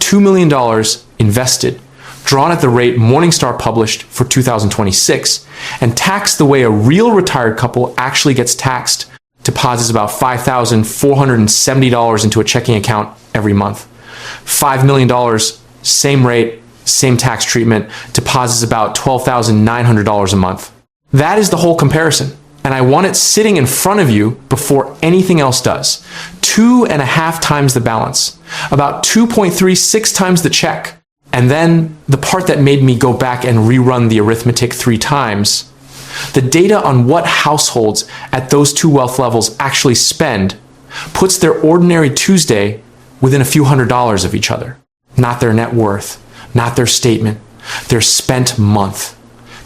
$2 million invested, drawn at the rate Morningstar published for 2026, and taxed the way a real retired couple actually gets taxed, deposits about $5,470 into a checking account every month. $5 million, same rate, same tax treatment, deposits about $12,900 a month. That is the whole comparison. And I want it sitting in front of you before anything else does. 2.5 times the balance, about 2.36 times the check. And then the part that made me go back and rerun the arithmetic 3 times, the data on what households at those two wealth levels actually spend puts their ordinary Tuesday within a few $100s of each other. Not their net worth, not their statement, their spent month.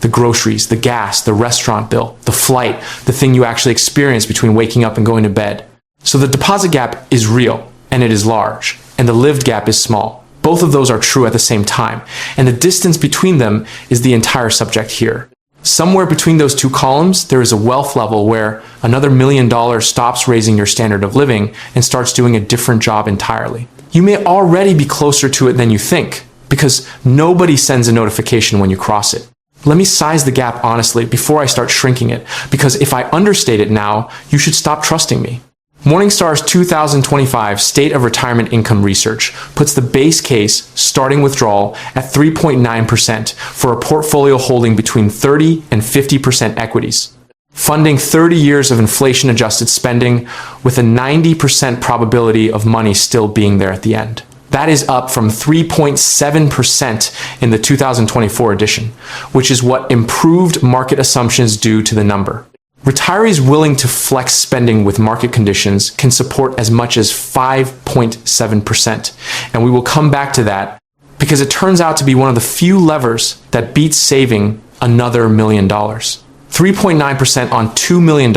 The groceries, the gas, the restaurant bill, the flight, the thing you actually experience between waking up and going to bed. So the deposit gap is real, and it is large, and the lived gap is small. Both of those are true at the same time, and the distance between them is the entire subject here. Somewhere between those two columns, there is a wealth level where another $1 million stops raising your standard of living and starts doing a different job entirely. You may already be closer to it than you think, because nobody sends a notification when you cross it. Let me size the gap honestly before I start shrinking it, because if I understate it now, you should stop trusting me. Morningstar's 2025 State of Retirement Income Research puts the base case starting withdrawal at 3.9% for a portfolio holding between 30 and 50% equities, funding 30 years of inflation-adjusted spending with a 90% probability of money still being there at the end. That is up from 3.7% in the 2024 edition, which is what improved market assumptions do to the number. Retirees willing to flex spending with market conditions can support as much as 5.7%, and we will come back to that because it turns out to be one of the few levers that beats saving another $1 million. 3.9% on $2 million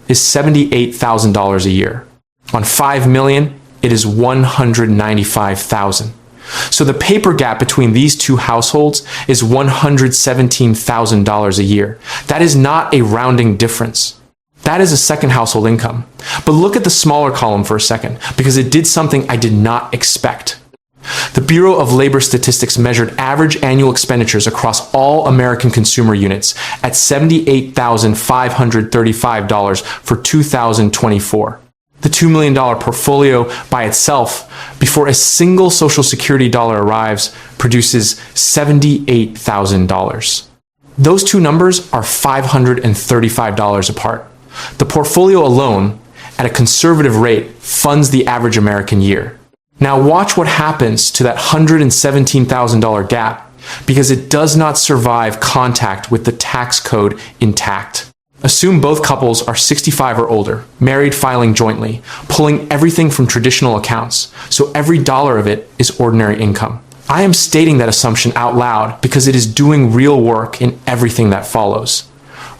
is $78,000 a year. On $5 million, it is $195,000. So the paper gap between these two households is $117,000 a year. That is not a rounding difference. That is a second household income. But look at the smaller column for a second, because it did something I did not expect. The Bureau of Labor Statistics measured average annual expenditures across all American consumer units at $78,535 for 2024. The $2 million portfolio by itself, before a single Social Security dollar arrives, produces $78,000. Those two numbers are $535 apart. The portfolio alone, at a conservative rate, funds the average American year. Now watch what happens to that $117,000 gap, because it does not survive contact with the tax code intact. Assume both couples are 65 or older, married filing jointly, pulling everything from traditional accounts, so every dollar of it is ordinary income. I am stating that assumption out loud because it is doing real work in everything that follows.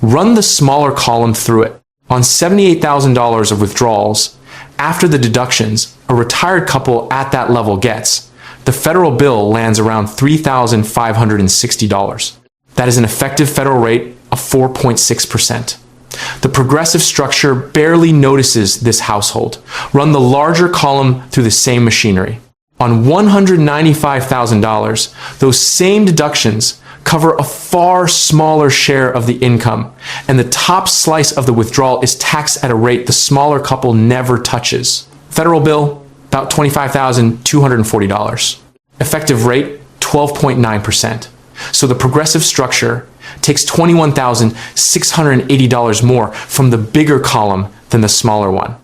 Run the smaller column through it. On $78,000 of withdrawals, after the deductions a retired couple at that level gets, the federal bill lands around $3,560. That is an effective federal rate of 4.6%. The progressive structure barely notices this household. Run the larger column through the same machinery. On $195,000, those same deductions cover a far smaller share of the income, and the top slice of the withdrawal is taxed at a rate the smaller couple never touches. Federal bill, about $25,240. Effective rate, 12.9%. So the progressive structure takes $21,680 more from the bigger column than the smaller one.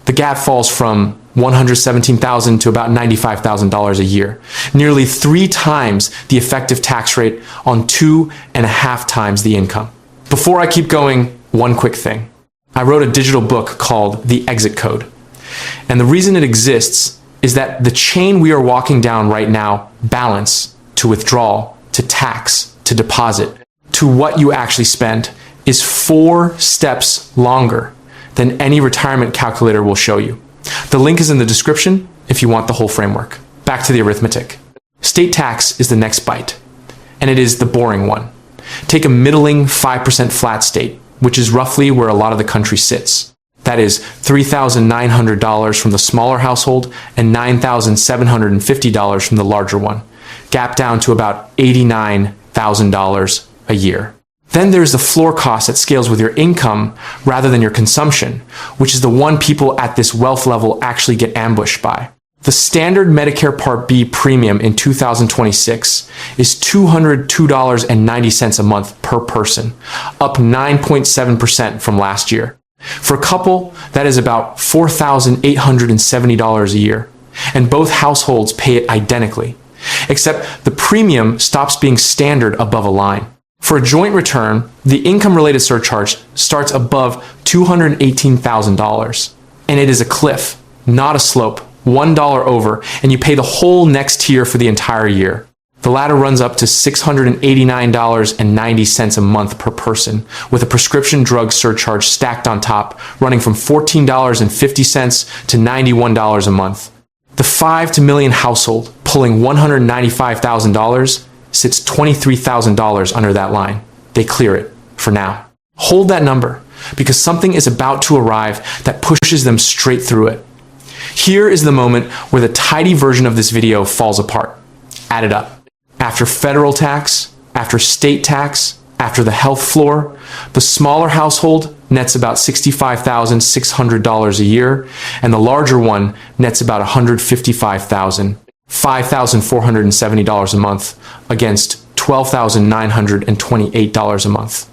The gap falls from $117,000 to about $95,000 a year, nearly 3 times the effective tax rate on 2.5 times the income. Before I keep going, one quick thing. I wrote a digital book called The Exit Code. And the reason it exists is that the chain we are walking down right now, balance to withdrawal, to tax, to deposit, to what you actually spend, is 4 steps longer than any retirement calculator will show you. The link is in the description if you want the whole framework. Back to the arithmetic. State tax is the next bite, and it is the boring one. Take a middling 5% flat state, which is roughly where a lot of the country sits. That is $3,900 from the smaller household and $9,750 from the larger one, gap down to about $89,000 a year. Then there's the floor cost that scales with your income rather than your consumption, which is the one people at this wealth level actually get ambushed by. The standard Medicare Part B premium in 2026 is $202.90 a month per person, up 9.7% from last year. For a couple, that is about $4,870 a year, and both households pay it identically, except the premium stops being standard above a line. For a joint return, the income-related surcharge starts above $218,000, and it is a cliff, not a slope, $1 over, and you pay the whole next tier for the entire year. The latter runs up to $689.90 a month per person, with a prescription drug surcharge stacked on top, running from $14.50 to $91 a month. The 5 to million household pulling $195,000 sits $23,000 under that line. They clear it, for now. Hold that number, because something is about to arrive that pushes them straight through it. Here is the moment where the tidy version of this video falls apart. Add it up. After federal tax, after state tax, after the health floor, the smaller household nets about $65,600 a year, and the larger one nets about $155,000. $5,470 a month against $12,928 a month.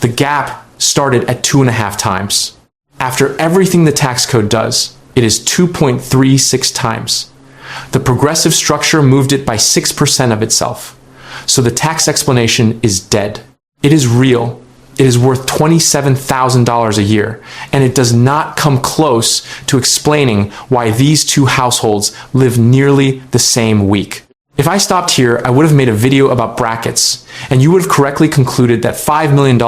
The gap started at 2.5 times. After everything the tax code does, it is 2.36 times. The progressive structure moved it by 6% of itself. So the tax explanation is dead. It is real. It is worth $27,000 a year, and it does not come close to explaining why these two households live nearly the same week. If I stopped here, I would have made a video about brackets, and you would have correctly concluded that $5 million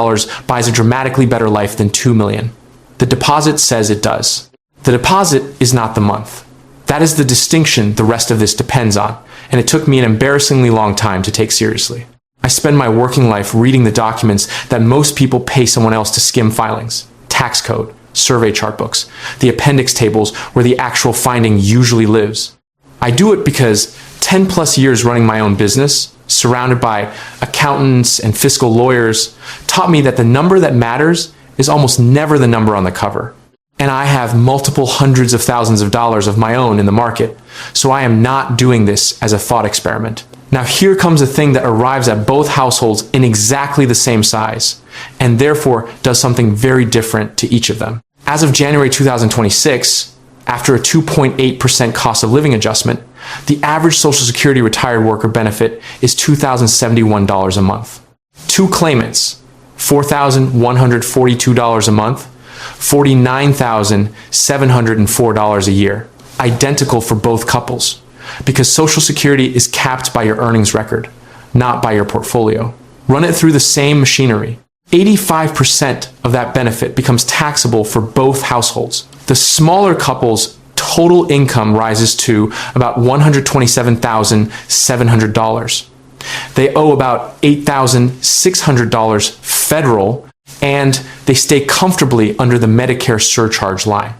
buys a dramatically better life than $2 million. The deposit says it does. The deposit is not the month. That is the distinction the rest of this depends on, and it took me an embarrassingly long time to take seriously. I spend my working life reading the documents that most people pay someone else to skim filings, tax code, survey chart books, the appendix tables where the actual finding usually lives. I do it because 10 plus years running my own business, surrounded by accountants and fiscal lawyers, taught me that the number that matters is almost never the number on the cover. And I have multiple hundreds of thousands of dollars of my own in the market, so I am not doing this as a thought experiment. Now here comes a thing that arrives at both households in exactly the same size, and therefore does something very different to each of them. As of January 2026, after a 2.8% cost of living adjustment, the average Social Security retired worker benefit is $2,071 a month. Two claimants, $4,142 a month, $49,704 a year, identical for both couples, because Social Security is capped by your earnings record, not by your portfolio. Run it through the same machinery. 85% of that benefit becomes taxable for both households. The smaller couple's total income rises to about $127,700. They owe about $8,600 federal, and they stay comfortably under the Medicare surcharge line.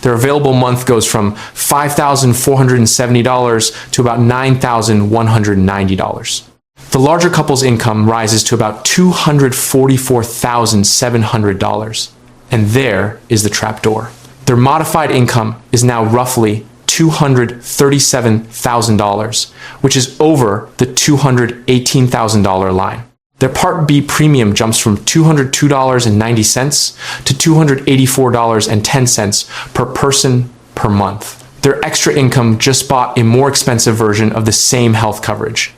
Their available month goes from $5,470 to about $9,190. The larger couple's income rises to about $244,700. And there is the trapdoor. Their modified income is now roughly $237,000, which is over the $218,000 line. Their Part B premium jumps from $202.90 to $284.10 per person per month. Their extra income just bought a more expensive version of the same health coverage.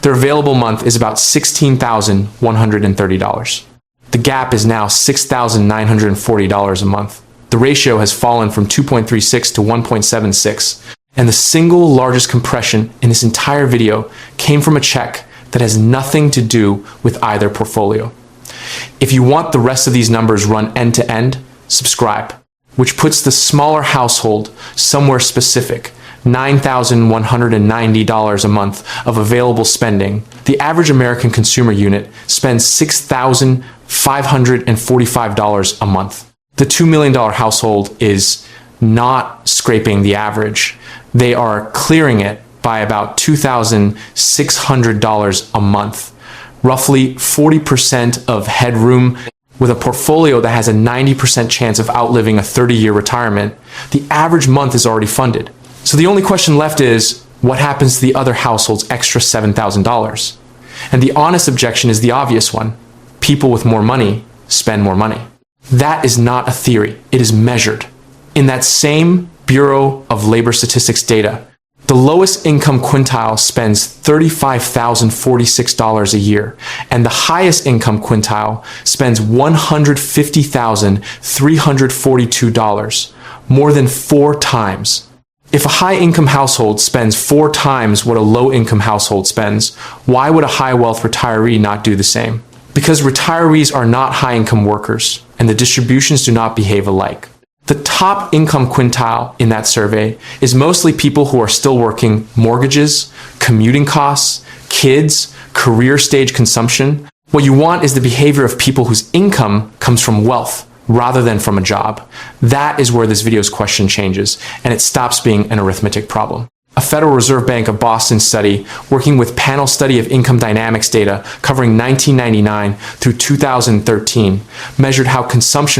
Their available month is about $16,130. The gap is now $6,940 a month. The ratio has fallen from 2.36 to 1.76, and the single largest compression in this entire video came from a check that has nothing to do with either portfolio. If you want the rest of these numbers run end to end, subscribe, which puts the smaller household somewhere specific, $9,190 a month of available spending. The average American consumer unit spends $6,545 a month. The $2 million household is not scraping the average. They are clearing it by about $2,600 a month, roughly 40% of headroom. With a portfolio that has a 90% chance of outliving a 30-year retirement, the average month is already funded. So the only question left is, what happens to the other household's extra $7,000? And the honest objection is the obvious one. People with more money spend more money. That is not a theory. It is measured. In that same Bureau of Labor Statistics data, the lowest income quintile spends $35,046 a year, and the highest income quintile spends $150,342, more than 4 times. If a high-income household spends 4 times what a low-income household spends, why would a high-wealth retiree not do the same? Because retirees are not high-income workers, and the distributions do not behave alike. The top income quintile in that survey is mostly people who are still working mortgages, commuting costs, kids, career stage consumption. What you want is the behavior of people whose income comes from wealth rather than from a job. That is where this video's question changes, and it stops being an arithmetic problem. A Federal Reserve Bank of Boston study, working with panel study of income dynamics data covering 1999 through 2013, measured how consumption